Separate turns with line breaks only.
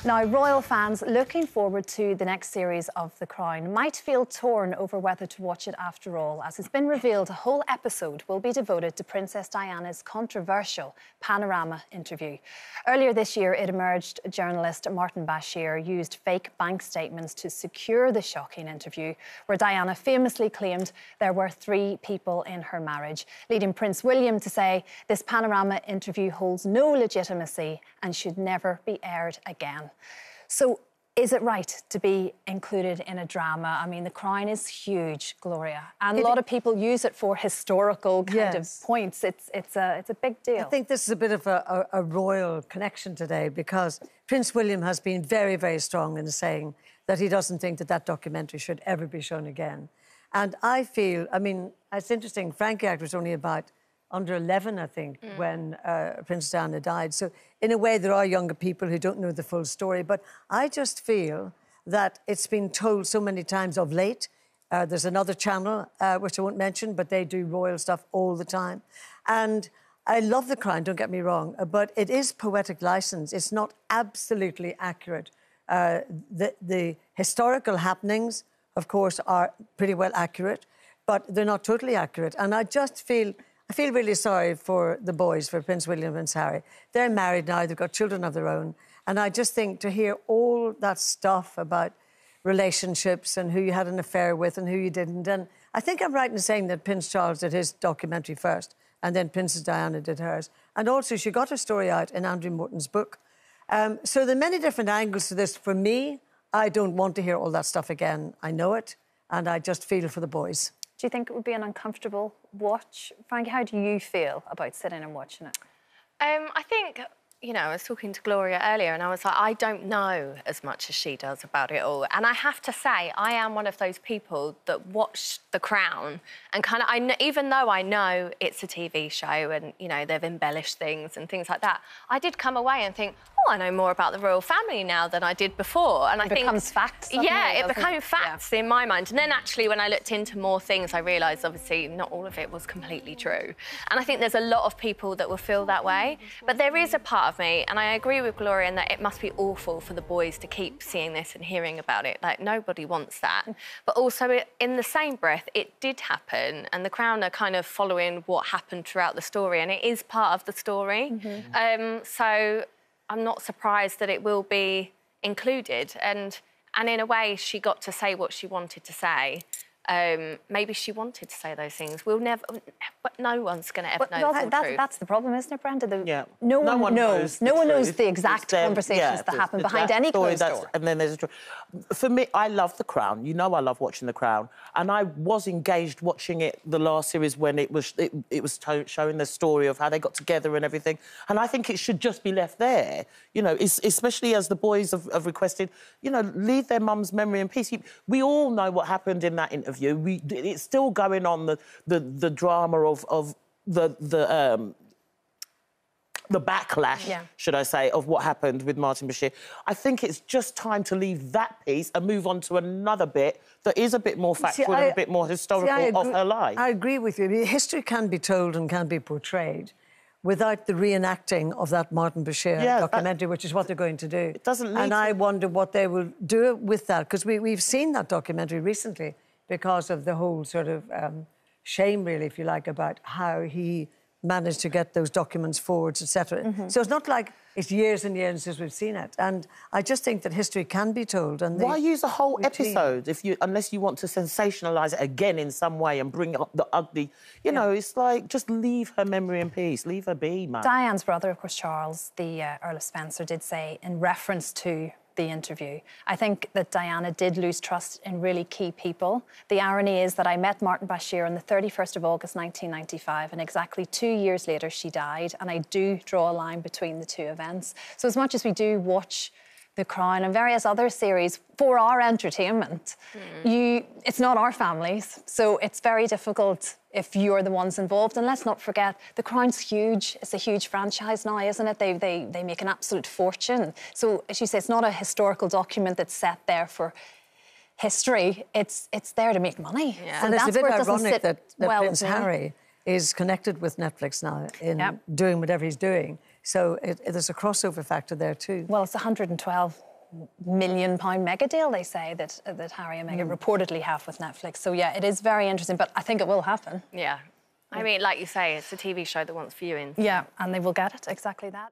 Now, royal fans looking forward to the next series of The Crown might feel torn over whether to watch it after all, as it's been revealed a whole episode will be devoted to Princess Diana's controversial Panorama interview. Earlier this year, it emerged journalist Martin Bashir used fake bank statements to secure the shocking interview, where Diana famously claimed there were 3 people in her marriage, leading Prince William to say this Panorama interview holds no legitimacy and should never be aired again. So, is it right to be included in a drama? I mean, The Crown is huge, Gloria, and a lot of people use it for historical kind of points. It's a big deal.
I think this is a bit of a royal connection today, because Prince William has been very, very strong in saying that he doesn't think that that documentary should ever be shown again. And I feel, I mean, it's interesting, Frankie Act was only about under 11, I think, when Princess Diana died. So, in a way, there are younger people who don't know the full story. But I just feel that it's been told so many times of late. There's another channel, which I won't mention, but they do royal stuff all the time. And I love The Crown, don't get me wrong, but it is poetic license. It's not absolutely accurate. The historical happenings, of course, are pretty well accurate, but they're not totally accurate. And I just feel... I feel really sorry for the boys, for Prince William and Prince Harry. They're married now, they've got children of their own. And I just think to hear all that stuff about relationships and who you had an affair with and who you didn't. And I think I'm right in saying that Prince Charles did his documentary first and then Princess Diana did hers. And also she got her story out in Andrew Morton's book. So there are many different angles to this. For me, I don't want to hear all that stuff again. I know it, and I just feel for the boys.
Do you think it would be an uncomfortable watch? Frankie, how do you feel about sitting and watching it?
I think, you know, I was talking to Gloria earlier and I was like, I don't know as much as she does about it all. And I have to say, I am one of those people that watch The Crown and kind of, even though I know it's a TV show and, you know, they've embellished things and things like that, I did come away and think, oh, I know more about the royal family now than I did before. And I think...
It becomes facts.
Yeah, it became facts in my mind. And then actually, when I looked into more things, I realised, obviously, not all of it was completely true. And I think there's a lot of people that will feel that way. But there is a part of me, and I agree with Gloria in that it must be awful for the boys to keep seeing this and hearing about it. Like, nobody wants that. But also, in the same breath, it did happen, and The Crown are kind of following what happened throughout the story, and it is part of the story. So I'm not surprised that it will be included. And in a way, she got to say what she wanted to say. Maybe she wanted to say those things. We'll never... But no one's going to ever know the truth.
That's the problem, isn't it, Brenda?
Yeah.
No one knows. No one knows the exact conversations that happen behind any closed door.
And then there's a truth. For me, I love The Crown. You know I love watching The Crown. And I was engaged watching it, the last series, when it was showing the story of how they got together and everything. And I think it should just be left there. You know, especially as the boys have requested, you know, leave their mum's memory in peace. We all know what happened in that interview. It's still going on, the drama of the backlash, should I say, of what happened with Martin Bashir. I think it's just time to leave that piece and move on to another bit that is a bit more factual and a bit more historical of her life.
I agree with you. History can be told and can be portrayed without the reenacting of that Martin Bashir documentary, which is what they're going to do.
It doesn't need
And I wonder what they will do with that, because we've seen that documentary recently because of the whole sort of shame, really, if you like, about how he managed to get those documents forwards, etc. So it's not like it's years and years since we've seen it. And I just think that history can be told. And
why use a whole episode unless you want to sensationalise it again in some way and bring up the ugly... You know, it's like, just leave her memory in peace. Leave her be, man.
Diane's brother, of course, Charles, the Earl of Spencer, did say, in reference to the interview, I think that Diana did lose trust in really key people. The irony is that I met Martin Bashir on the 31st of August 1995, and exactly 2 years later she died, and I do draw a line between the two events. So as much as we do watch The Crown and various other series for our entertainment, it's not our families, so it's very difficult if you're the ones involved. And let's not forget, The Crown's huge. It's a huge franchise now, isn't it? They make an absolute fortune. So, as you say, it's not a historical document that's set there for history. It's there to make money.
Yeah. And it's a bit ironic that Prince Harry is connected with Netflix now in doing whatever he's doing. So there's a crossover factor there too.
Well, it's 112 million mega deal, they say, that Harry and Meghan reportedly have with Netflix. So, yeah, it is very interesting, but I think it will happen.
Yeah. I mean, like you say, it's a TV show that wants viewings.
Yeah, and they will get it, exactly that.